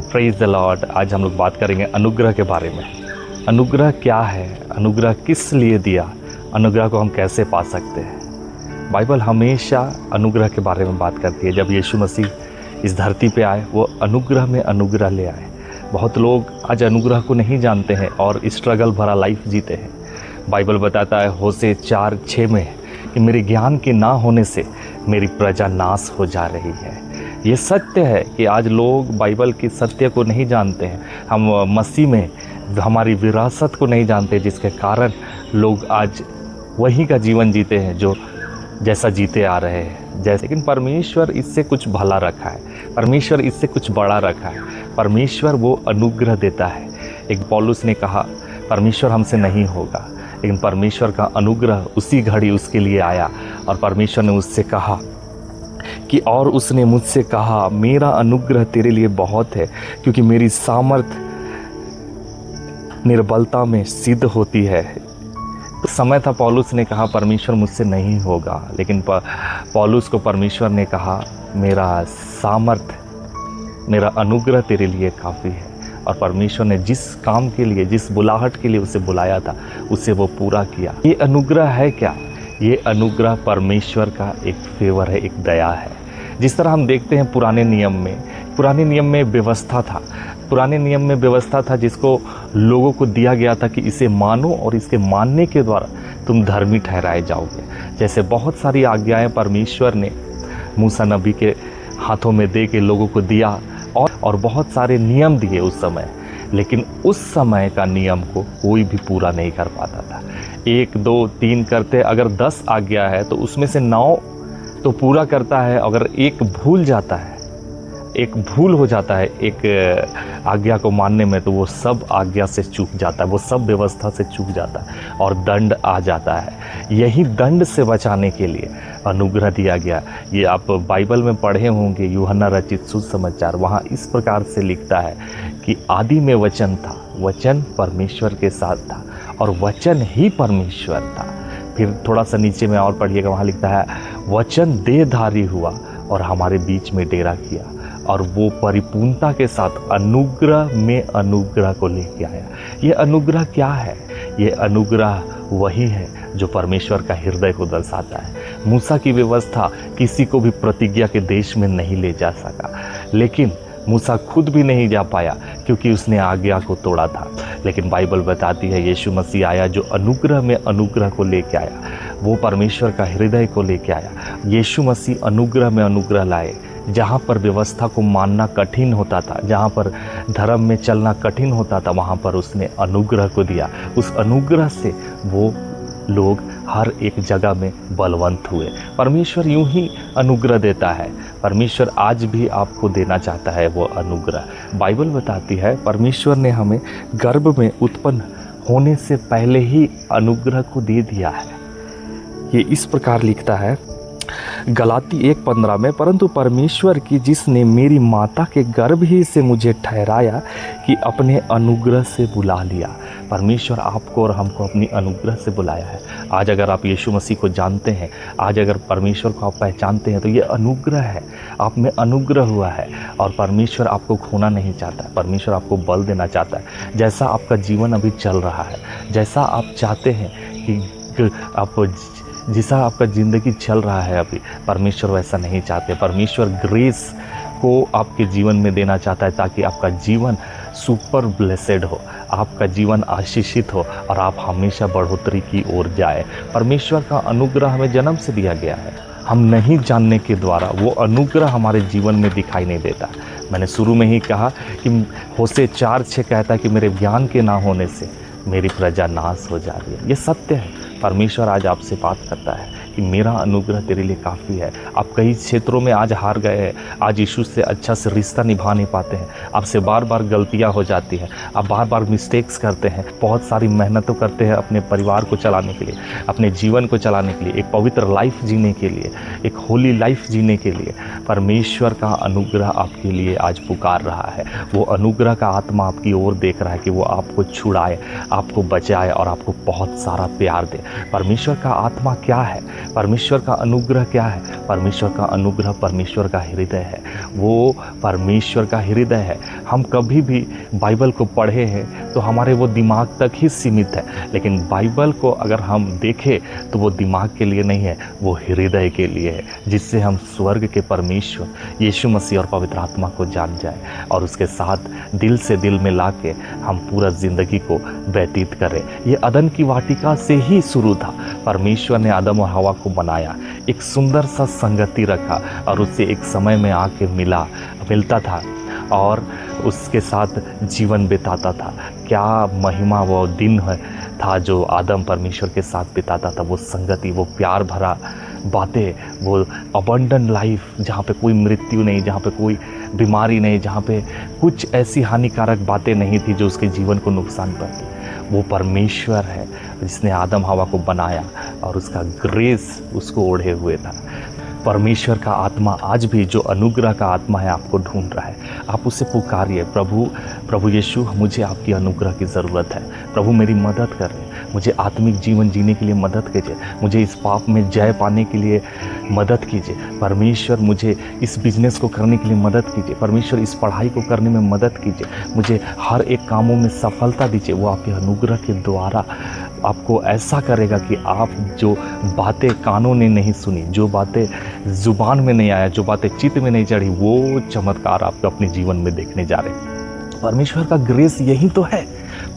Praise the Lord. आज हम लोग बात करेंगे अनुग्रह के बारे में। अनुग्रह क्या है? अनुग्रह किस लिए दिया? अनुग्रह को हम कैसे पा सकते हैं? बाइबल हमेशा अनुग्रह के बारे में बात करती है। जब यीशु मसीह इस धरती पे आए, वो अनुग्रह में अनुग्रह ले आए। बहुत लोग आज अनुग्रह को नहीं जानते हैं और स्ट्रगल भरा लाइफ जीते हैं। बाइबल बताता है होशे 4:6 में कि मेरे ज्ञान के ना होने से मेरी प्रजा नाश हो जा रही है। ये सत्य है कि आज लोग बाइबल की सत्य को नहीं जानते हैं। हम मसीह में हमारी विरासत को नहीं जानते, जिसके कारण लोग आज वही का जीवन जीते हैं जो जैसा जीते आ रहे हैं। लेकिन परमेश्वर इससे कुछ भला रखा है, परमेश्वर इससे कुछ बड़ा रखा है। परमेश्वर वो अनुग्रह देता है। एक पौलुस ने कहा परमेश्वर हमसे नहीं होगा, लेकिन परमेश्वर का अनुग्रह उसी घड़ी उसके लिए आया और परमेश्वर ने उससे कहा कि और उसने मुझसे कहा मेरा अनुग्रह तेरे लिए बहुत है, क्योंकि मेरी सामर्थ निर्बलता में सिद्ध होती है। तो समय था पौलुस ने कहा परमेश्वर मुझसे नहीं होगा, लेकिन पौलुस को परमेश्वर ने कहा मेरा सामर्थ, मेरा अनुग्रह तेरे लिए काफ़ी है। और परमेश्वर ने जिस काम के लिए, जिस बुलाहट के लिए उसे बुलाया था, उसे वो पूरा किया। ये अनुग्रह है क्या? ये अनुग्रह परमेश्वर का एक फेवर है, एक दया है। जिस तरह हम देखते हैं पुराने नियम में व्यवस्था था। पुराने नियम में व्यवस्था था जिसको लोगों को दिया गया था कि इसे मानो और इसके मानने के द्वारा तुम धर्मी ठहराए जाओगे। जैसे बहुत सारी आज्ञाएं परमेश्वर ने मूसा नबी के हाथों में दे के लोगों को दिया और बहुत सारे नियम दिए उस समय, लेकिन उस समय का नियम को कोई भी पूरा नहीं कर पाता था। 1 2 3 करते, अगर 10 आज्ञा है तो उसमें से 9 तो पूरा करता है। अगर एक भूल जाता है, एक भूल हो जाता है एक आज्ञा को मानने में, तो वो सब आज्ञा से चूक जाता है, वो सब व्यवस्था से चूक जाता है और दंड आ जाता है। यही दंड से बचाने के लिए अनुग्रह दिया गया। ये आप बाइबल में पढ़े होंगे, यूहन्ना रचित सुसमाचार, वहाँ इस प्रकार से लिखता है कि आदि में वचन था, वचन परमेश्वर के साथ था और वचन ही परमेश्वर था। फिर थोड़ा सा नीचे में और पढ़िएगा, वहाँ लिखता है वचन देहधारी हुआ और हमारे बीच में डेरा किया और वो परिपूर्णता के साथ अनुग्रह में अनुग्रह को लेके आया। ये अनुग्रह क्या है? ये अनुग्रह वही है जो परमेश्वर का हृदय को दर्शाता है। मूसा की व्यवस्था किसी को भी प्रतिज्ञा के देश में नहीं ले जा सका, लेकिन मूसा खुद भी नहीं जा पाया क्योंकि उसने आज्ञा को तोड़ा था। लेकिन बाइबल बताती है यीशु मसीह आया जो अनुग्रह में अनुग्रह को लेके आया, वो परमेश्वर का हृदय को लेके आया। यीशु मसीह अनुग्रह में अनुग्रह लाए। जहाँ पर व्यवस्था को मानना कठिन होता था, जहाँ पर धर्म में चलना कठिन होता था, वहाँ पर उसने अनुग्रह को दिया। उस अनुग्रह से वो लोग हर एक जगह में बलवंत हुए। परमेश्वर यूं ही अनुग्रह देता है। परमेश्वर आज भी आपको देना चाहता है वो अनुग्रह। बाइबल बताती है परमेश्वर ने हमें गर्भ में उत्पन्न होने से पहले ही अनुग्रह को दे दिया है। ये इस प्रकार लिखता है गलाती 1:15 में, परंतु परमेश्वर की जिसने मेरी माता के गर्भ ही से मुझे ठहराया कि अपने अनुग्रह से बुला लिया। परमेश्वर आपको और हमको अपनी अनुग्रह से बुलाया है। आज अगर आप यीशु मसीह को जानते हैं, आज अगर परमेश्वर को आप पहचानते हैं, तो ये अनुग्रह है, आप में अनुग्रह हुआ है। और परमेश्वर आपको खोना नहीं चाहता है, परमेश्वर आपको बल देना चाहता है। जैसा आपका जीवन अभी चल रहा है, जैसा आप चाहते हैं कि आप जैसा आपका ज़िंदगी चल रहा है अभी, परमेश्वर वैसा नहीं चाहते। परमेश्वर ग्रेस को आपके जीवन में देना चाहता है ताकि आपका जीवन सुपर ब्लेसेड हो, आपका जीवन आशीषित हो और आप हमेशा बढ़ोतरी की ओर जाए। परमेश्वर का अनुग्रह हमें जन्म से दिया गया है। हम नहीं जानने के द्वारा वो अनुग्रह हमारे जीवन में दिखाई नहीं देता। मैंने शुरू में ही कहा कि होशे 4:6 कहता है कि मेरे ज्ञान के ना होने से मेरी प्रजा नाश हो जा रही है। ये सत्य है। परमेश्वर आज आपसे बात करता है कि मेरा अनुग्रह तेरे लिए काफ़ी है। आप कई क्षेत्रों में आज हार गए हैं, आज यीशु से अच्छा से रिश्ता निभा नहीं पाते हैं, आपसे बार बार गलतियां हो जाती हैं, आप बार बार मिस्टेक्स करते हैं, बहुत सारी मेहनतों करते हैं अपने परिवार को चलाने के लिए, अपने जीवन को चलाने के लिए, एक पवित्र लाइफ जीने के लिए, एक होली लाइफ जीने के लिए। परमेश्वर का अनुग्रह आपके लिए आज पुकार रहा है। वो अनुग्रह का आत्मा आपकी ओर देख रहा है कि वो आपको छुड़ाए, आपको बचाए और आपको बहुत सारा प्यार दे। परमेश्वर का आत्मा क्या है? परमेश्वर का अनुग्रह क्या है? परमेश्वर का अनुग्रह परमेश्वर का हृदय है। वो परमेश्वर का हृदय है। हम कभी भी बाइबल को पढ़े हैं तो हमारे वो दिमाग तक ही सीमित है, लेकिन बाइबल को अगर हम देखें तो वो दिमाग के लिए नहीं है, वो हृदय के लिए है, जिससे हम स्वर्ग के परमेश्वर यीशु मसीह और पवित्र आत्मा को जान जाए और उसके साथ दिल से दिल में ला के हम पूरा ज़िंदगी को व्यतीत करें। ये अदन की वाटिका से ही शुरू था। परमेश्वर ने आदम और हवा को बनाया, एक सुंदर सा संगति रखा और उससे एक समय में आके मिलता था और उसके साथ जीवन बिताता था। क्या महिमा वो दिन था जो आदम परमेश्वर के साथ बिताता था, वो संगति, वो प्यार भरा बातें, वो अबंडन लाइफ जहाँ पे कोई मृत्यु नहीं, जहाँ पे कोई बीमारी नहीं, जहाँ पे कुछ ऐसी हानिकारक बातें नहीं थी जो उसके जीवन को नुकसान पहुंचाती। वो परमेश्वर है जिसने आदम हवा को बनाया और उसका ग्रेस उसको ओढ़े हुए था। परमेश्वर का आत्मा आज भी, जो अनुग्रह का आत्मा है, आपको ढूंढ रहा है। आप उसे पुकारिए, प्रभु यीशु, मुझे आपकी अनुग्रह की ज़रूरत है। प्रभु मेरी मदद करें, मुझे आत्मिक जीवन जीने के लिए मदद कीजिए, मुझे इस पाप में जय पाने के लिए मदद कीजिए। परमेश्वर मुझे इस बिजनेस को करने के लिए मदद कीजिए। परमेश्वर इस पढ़ाई को करने में मदद कीजिए, मुझे हर एक कामों में सफलता दीजिए। वो आपके अनुग्रह के द्वारा आपको ऐसा करेगा कि आप जो बातें कानों ने नहीं सुनी, जो बातें जुबान में नहीं आया, जो बातें चित्त में नहीं चढ़ी, वो चमत्कार आप अपने जीवन में देखने जा रहे हैं। परमेश्वर का ग्रेस यही तो है।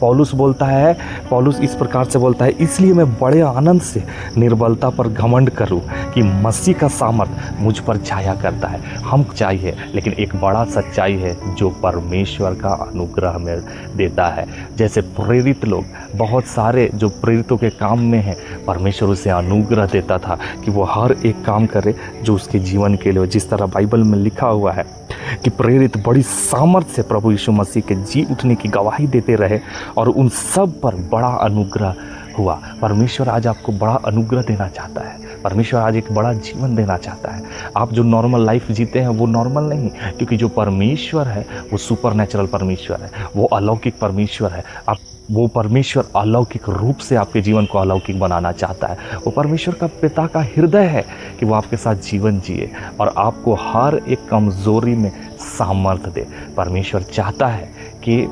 पौलुस इस प्रकार से बोलता है, इसलिए मैं बड़े आनंद से निर्बलता पर घमंड करूं कि मसीह का सामर्थ मुझ पर छाया करता है। हम चाहिए, लेकिन एक बड़ा सच्चाई है जो परमेश्वर का अनुग्रह में देता है। जैसे प्रेरित लोग, बहुत सारे जो प्रेरितों के काम में हैं, परमेश्वर उसे अनुग्रह देता था कि वो हर एक काम करे जो उसके जीवन के लिए हो। जिस तरह बाइबल में लिखा हुआ है कि प्रेरित बड़ी सामर्थ से प्रभु यीशु मसीह के जी उठने की गवाही देते रहे और उन सब पर बड़ा अनुग्रह हुआ। परमेश्वर आज आपको बड़ा अनुग्रह देना चाहता है। परमेश्वर आज एक बड़ा जीवन देना चाहता है। आप जो नॉर्मल लाइफ जीते हैं वो नॉर्मल नहीं, क्योंकि जो परमेश्वर है वो सुपरनेचुरल परमेश्वर है, वो अलौकिक परमेश्वर है। वो परमेश्वर अलौकिक रूप से आपके जीवन को अलौकिक बनाना चाहता है। वो परमेश्वर का पिता का हृदय है कि वो आपके साथ जीवन जिए और आपको हर एक कमज़ोरी में सामर्थ्य दे। परमेश्वर चाहता है कि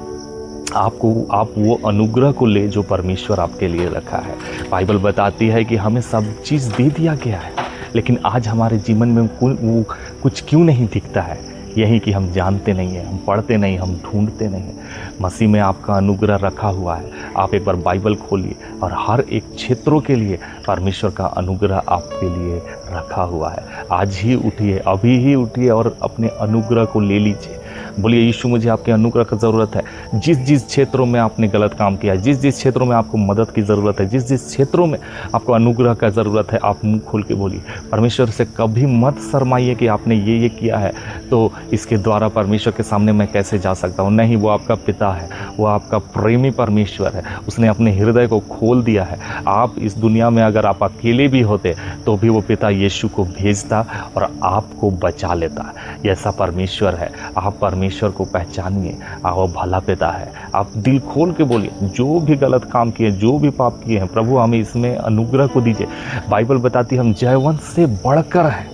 आप वो अनुग्रह को ले जो परमेश्वर आपके लिए रखा है। बाइबल बताती है कि हमें सब चीज़ दे दिया गया है, लेकिन आज हमारे जीवन में वो कुछ क्यों नहीं दिखता है? यही कि हम जानते नहीं हैं, हम पढ़ते नहीं, हम ढूंढते नहीं हैं। मसीह में आपका अनुग्रह रखा हुआ है। आप एक बार बाइबल खोलिए और हर एक क्षेत्रों के लिए परमेश्वर का अनुग्रह आपके लिए रखा हुआ है। आज ही उठिए, अभी ही उठिए और अपने अनुग्रह को ले लीजिए। बोलिए, यीशु मुझे आपके अनुग्रह की ज़रूरत है। जिस जिस क्षेत्रों में आपने गलत काम किया है, जिस जिस क्षेत्रों में आपको मदद की ज़रूरत है, जिस जिस क्षेत्रों में आपको अनुग्रह का ज़रूरत है, आप मुंह खोल के बोलिए। परमेश्वर से कभी मत शर्माइए कि आपने ये किया है तो इसके द्वारा परमेश्वर के सामने मैं कैसे जा सकता हूँ। नहीं, वो आपका पिता है, वो आपका प्रेमी परमेश्वर है। उसने अपने हृदय को खोल दिया है। आप इस दुनिया में अगर आप अकेले भी होते तो भी वो पिता यीशु को भेजता और आपको बचा लेता। ऐसा परमेश्वर है। आप परमेश्वर को पहचानिए, वो भला पिता है। आप दिल खोल के बोलिए, जो भी गलत काम किए, जो भी पाप किए हैं, प्रभु हमें इसमें अनुग्रह को दीजिए। बाइबल बताती है हम जयवंत से बढ़कर हैं,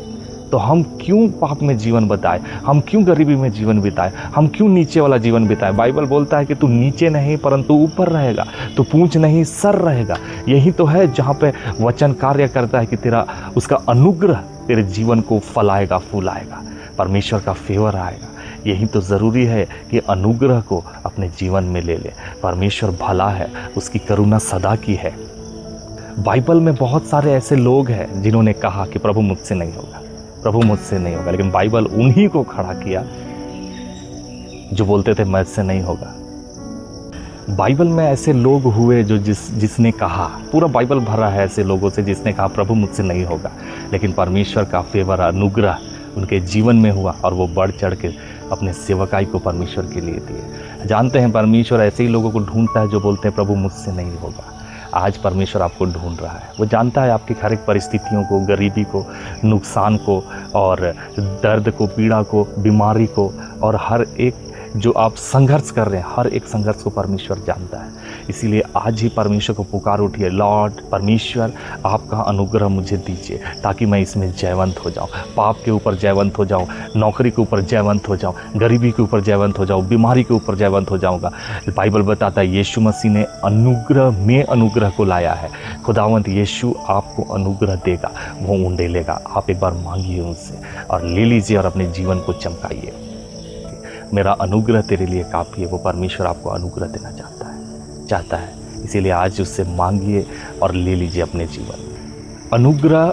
तो हम क्यों पाप में जीवन बिताए, हम क्यों गरीबी में जीवन बिताए, हम क्यों नीचे वाला जीवन बिताए। बाइबल बोलता है कि तू नीचे नहीं परंतु ऊपर रहेगा, तू पूंछ नहीं सर रहेगा। यही तो है जहाँ पे वचन कार्य करता है कि तेरा उसका अनुग्रह तेरे जीवन को फलाएगा, फूलाएगा, परमेश्वर का फेवर आएगा। यही तो ज़रूरी है कि अनुग्रह को अपने जीवन में ले ले। परमेश्वर भला है, उसकी करुणा सदा की है। बाइबल में बहुत सारे ऐसे लोग हैं जिन्होंने कहा कि प्रभु मुझसे नहीं होगा, प्रभु मुझसे नहीं होगा, लेकिन बाइबल उन्हीं को खड़ा किया जो बोलते थे मुझसे नहीं होगा। बाइबल में ऐसे लोग हुए जो जिसने कहा, पूरा बाइबल भरा है ऐसे लोगों से जिसने कहा प्रभु मुझसे नहीं होगा, लेकिन परमेश्वर का फेवर, अनुग्रह उनके जीवन में हुआ और वो बढ़ चढ़ के अपने सेवकाई को परमेश्वर के लिए दिए। जानते हैं परमेश्वर ऐसे ही लोगों को ढूंढता है जो बोलते हैं प्रभु मुझसे नहीं होगा। आज परमेश्वर आपको ढूंढ रहा है। वो जानता है आपकी हर एक परिस्थितियों को, गरीबी को, नुकसान को और दर्द को, पीड़ा को, बीमारी को और हर एक जो आप संघर्ष कर रहे हैं, हर एक संघर्ष को परमेश्वर जानता है। इसीलिए आज ही परमेश्वर को पुकार उठिए, लॉर्ड परमेश्वर आपका अनुग्रह मुझे दीजिए ताकि मैं इसमें जयवंत हो जाऊं, पाप के ऊपर जयवंत हो जाऊं, नौकरी के ऊपर जयवंत हो जाऊं, गरीबी के ऊपर जयवंत हो जाऊं, बीमारी के ऊपर जयवंत हो जाऊंगा। बाइबल बताता है यीशु मसीह ने अनुग्रह में अनुग्रह को लाया है। खुदावंत यीशु आपको अनुग्रह देगा, वो उंडेलेगा। आप एक बार मांगिए उनसे और ले लीजिए और अपने जीवन को चमकाइए। मेरा अनुग्रह तेरे लिए काफ़ी है, वो परमेश्वर आपको अनुग्रह देना चाहता है। इसीलिए आज उससे मांगिए और ले लीजिए अपने जीवन में। अनुग्रह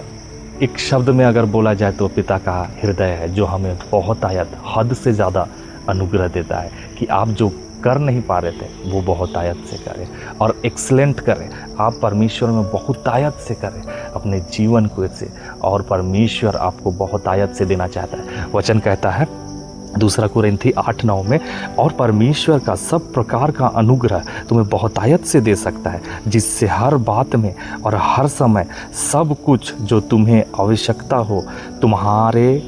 एक शब्द में अगर बोला जाए तो पिता का हृदय है, जो हमें बहुतायत, हद से ज़्यादा अनुग्रह देता है कि आप जो कर नहीं पा रहे थे वो बहुतायत से करें और एक्सलेंट करें। आप परमेश्वर में बहुतायत से करें अपने जीवन को से, और परमेश्वर आपको बहुतायत से देना चाहता है। वचन कहता है 2 कुरिन्थी 8:9 में, और परमेश्वर का सब प्रकार का अनुग्रह तुम्हें बहुतायत से दे सकता है, जिससे हर बात में और हर समय सब कुछ जो तुम्हें आवश्यकता हो तुम्हारे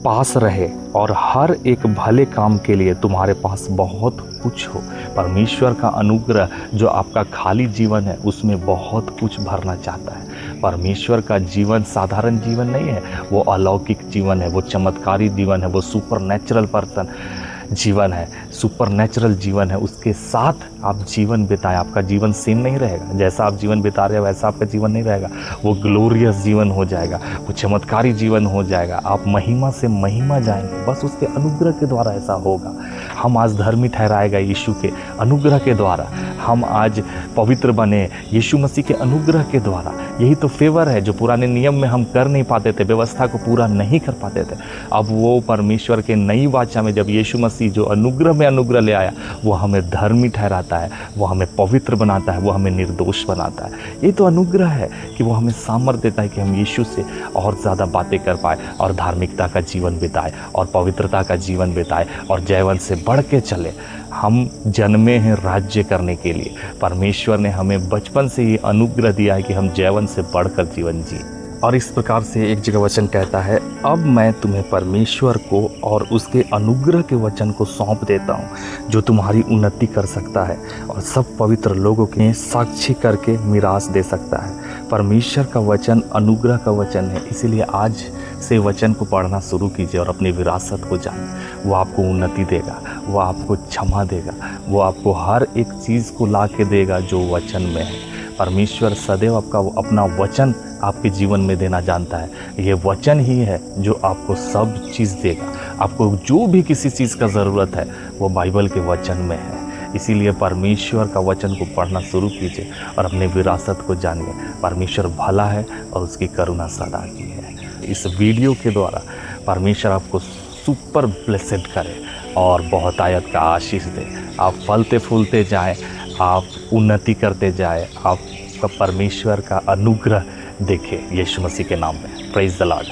पास रहे, और हर एक भले काम के लिए तुम्हारे पास बहुत कुछ हो। परमेश्वर का अनुग्रह जो आपका खाली जीवन है उसमें बहुत कुछ भरना चाहता है। परमेश्वर का जीवन साधारण जीवन नहीं है, वो अलौकिक जीवन है, वो चमत्कारी जीवन है, वो सुपर नेचुरल पर्सन जीवन है, सुपर नेचुरल जीवन है। उसके साथ आप जीवन बिताएं। आपका जीवन सेम नहीं रहेगा, जैसा आप जीवन बिता रहे हो वैसा आपका जीवन नहीं रहेगा। वो ग्लोरियस जीवन हो जाएगा, वो चमत्कारी जीवन हो जाएगा। आप महिमा से महिमा जाएंगे, बस उसके अनुग्रह के द्वारा ऐसा होगा। हम आज धर्मी ठहराएगा यीशु के अनुग्रह के द्वारा। हम आज पवित्र बने यीशु मसीह के अनुग्रह के द्वारा। यही तो फेवर है जो पुराने नियम में हम कर नहीं पाते थे, व्यवस्था को पूरा नहीं कर पाते थे। अब वो परमेश्वर के नई वाचा में जब यीशु मसीह जो अनुग्रह में अनुग्रह ले आया, वो हमें धर्मी ठहराता है, वो हमें पवित्र बनाता है, वो हमें निर्दोष बनाता है। ये तो अनुग्रह है कि वो हमें सामर्थ्य देता है कि हम यीशु से और ज़्यादा बातें कर पाए और धार्मिकता का जीवन बिताए और पवित्रता का जीवन बिताए और जयवंत से बढ़ के चले। हम जन्मे हैं राज्य करने के लिए। परमेश्वर ने हमें बचपन से ही अनुग्रह दिया है कि हम जयवंत से बढ़कर जीवन जिए। और इस प्रकार से एक जगह वचन कहता है, अब मैं तुम्हें परमेश्वर को और उसके अनुग्रह के वचन को सौंप देता हूँ, जो तुम्हारी उन्नति कर सकता है और सब पवित्र लोगों के साक्षी करके मीरास दे सकता है। परमेश्वर का वचन अनुग्रह का वचन है, इसीलिए आज से वचन को पढ़ना शुरू कीजिए और अपनी विरासत को जानिए। वो आपको उन्नति देगा, वो आपको क्षमा देगा, वो आपको हर एक चीज़ को ला के देगा जो वचन में है। परमेश्वर सदैव आपका अपना वचन आपके जीवन में देना जानता है। ये वचन ही है जो आपको सब चीज़ देगा। आपको जो भी किसी चीज़ का ज़रूरत है वो बाइबल के वचन में है। इसीलिए परमेश्वर का वचन को पढ़ना शुरू कीजिए और अपने विरासत को जानिए। परमेश्वर भला है और उसकी करुणा सदा की है। इस वीडियो के द्वारा परमेश्वर आपको सुपर ब्लेसेड करे और बहुतायत का आशीष दे। आप फलते फूलते जाएं, आप उन्नति करते जाएं, आपका परमेश्वर का अनुग्रह देखें यीशु मसीह के नाम में। Praise the Lord.